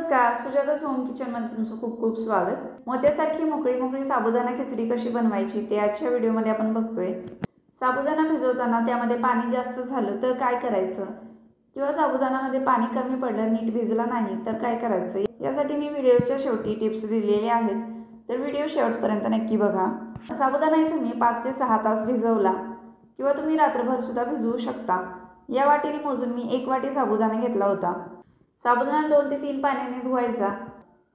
नमस्कार, सुजाता's होम किचनमध्ये तुमचं खूप खूप स्वागत. मोत्यासारखी मोकळी मोकळी साबुदाणा खिचडी कशी बनवायची ते आजच्या व्हिडिओमध्ये आपण बघतोय. साबुदाणा भिजवताना त्यामध्ये पाणी जास्त झालं तर काय करायचं, किंवा साबुदाण्यामध्ये पाणी कमी पडलं, नीट भिजला नाही तर काय करायचं, यासाठी मी व्हिडिओच्या शेवटी टिप्स दिलेले आहेत. तर व्हिडिओ शेवटपर्यंत नक्की बघा. साबुदाणा तुम्ही 5 ते 6 तास भिजवला किंवा तुम्ही रात्रभर सुद्धा भिजवू शकता. या वाटीने मोजून मी 1 वाटी साबुदाणा घेतला होता. साबुदाणा 2 ते 3 पाण्याने धुवायचा.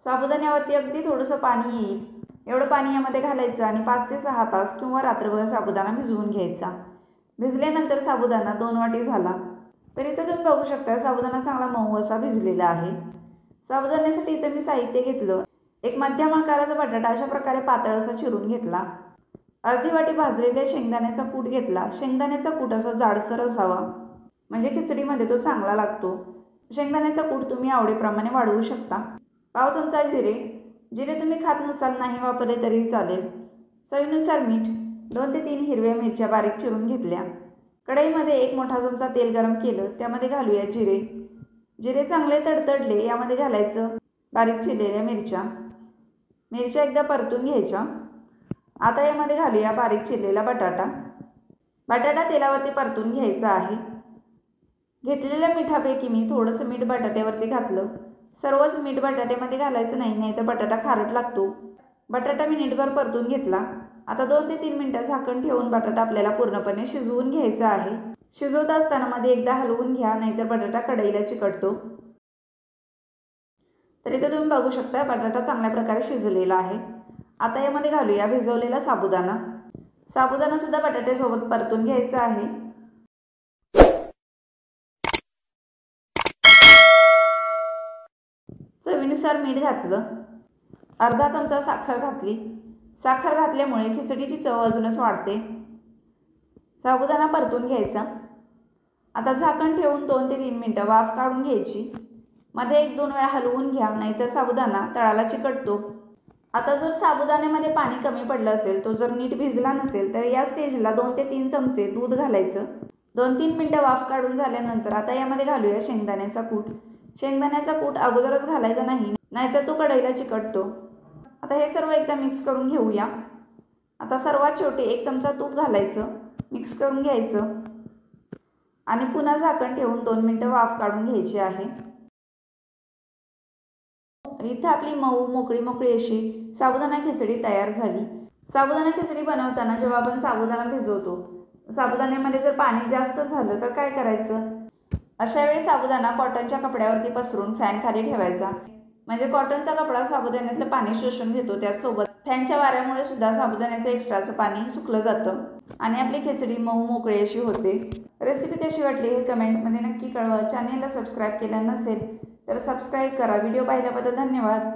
साबुदाण्यावरती अगदी थोडंसं पाणी येईल एवढं पाणी यामध्ये घालायचं आणि 5 ते 6 तास किंवा रात्रभर साबुदाणा भिजवून घ्यायचा. भिजल्यानंतर साबुदाणा 2 वाटी झाला. तर इथं तुम्ही बघू शकता साबुदाणा चांगला मऊ असा भिजलेला आहे. साबुदाण्यासाठी इथं मी साहित्य घेतलं. एक मध्यम आकाराचा बटाटा अशा प्रकारे पातळ असा चिरून घेतला. अर्धी वाटी भाजलेल्या शेंगदाण्याचा कूट घेतला. शेंगदाण्याचा कूट असा जाडसर असावा, म्हणजे खिचडीमध्ये तो चांगला लागतो. शेंगदाण्याचा कूट तुम्ही आवडीप्रमाणे वाढवू शकता. पाव चमचा जिरे तुम्ही खात नसाल, नाही वापरले तरीही चालेल. चवीनुसार मीठ. 2 ते 3 हिरव्या मिरच्या बारीक चिरून घेतल्या. कढईमध्ये 1 मोठा चमचा तेल गरम केलं. त्यामध्ये घालूया जिरे चांगले तडतडले. यामध्ये घालायचं बारीक चिरलेल्या मिरच्या एकदा परतून घ्यायच्या. आता यामध्ये घालूया बारीक चिरलेला बटाटा तेलावरती परतून घ्यायचा आहे. घेतलेल्या मिठापैकी मी थोडंसं मीठ बटाट्यावरती घातलं. सर्वच मीठ बटाट्यामध्ये घालायचं नाहीतर बटाटा खारट लागतो. बटाटा मी नीटभर परतून घेतला. आता 2 ते 3 मिनिटं झाकण ठेवून बटाटा आपल्याला पूर्णपणे शिजवून घ्यायचा आहे. शिजवत असताना मध्ये एकदा हलवून घ्या, नाहीतर बटाटा कढईला चिकटतो. तर इथे तुम्ही बघू शकता बटाटा चांगल्या प्रकारे शिजलेला आहे. आता यामध्ये घालूया भिजवलेला साबुदाणा सुद्धा बटाट्यासोबत परतून घ्यायचा आहे. चवीनुसार मीठ घातलं. अर्धा चमचा साखर घातली. साखर घातल्यामुळे खिचडीची चव अजूनच वाढते. साबुदाणा परतून घ्यायचा. आता झाकण ठेवून 2 ते 3 मिनिटं वाफ काढून घ्यायची. मध्ये 1-2 वेळा हलवून घ्या, नाहीतर साबुदाणा तळाला चिकटतो. आता जर साबुदाण्यामध्ये पाणी कमी पडलं असेल, तो जर नीट भिजला नसेल, तर या स्टेजला 2 ते 3 चमचे दूध घालायचं. 2-3 मिनिटं वाफ काढून झाल्यानंतर आता यामध्ये घालूया शेंगदाण्याचा कूट अगोदरच घालायचा नाही, नाहीतर तो कढईला चिकटतो. आता हे सर्व एकदा मिक्स करून घेऊया. आता सर्वात शेवटी 1 चमचा तूप घालायचं, मिक्स करून घ्यायचं आणि पुन्हा झाकण ठेवून 2 मिनिटं वाफ काढून घ्यायची आहे. इथं आपली मऊ मोकळी अशी साबुदाणा खिचडी तयार झाली. साबुदाणा खिचडी बनवताना जेव्हा आपण साबुदाणा भिजवतो, साबुदाण्यामध्ये जर पाणी जास्त झालं तर काय करायचं, अशा वेळी साबुदाणा कॉटनच्या कपड्यावरती पसरून फॅन खाली ठेवायचा. म्हणजे कॉटनचा कपडा साबुदाण्यातलं पाणी शोषून घेतो. त्याचसोबत फॅनच्या वाऱ्यामुळे सुद्धा साबुदाण्याचं एक्स्ट्राचं पाणी सुकलं जातं आणि आपली खिचडी मऊ मोकळी अशी होते. रेसिपी कशी वाटली हे कमेंटमध्ये नक्की कळवा. चॅनेलला सबस्क्राईब केलं नसेल तर सबस्क्राईब करा. व्हिडिओ पाहिल्याबद्दल धन्यवाद.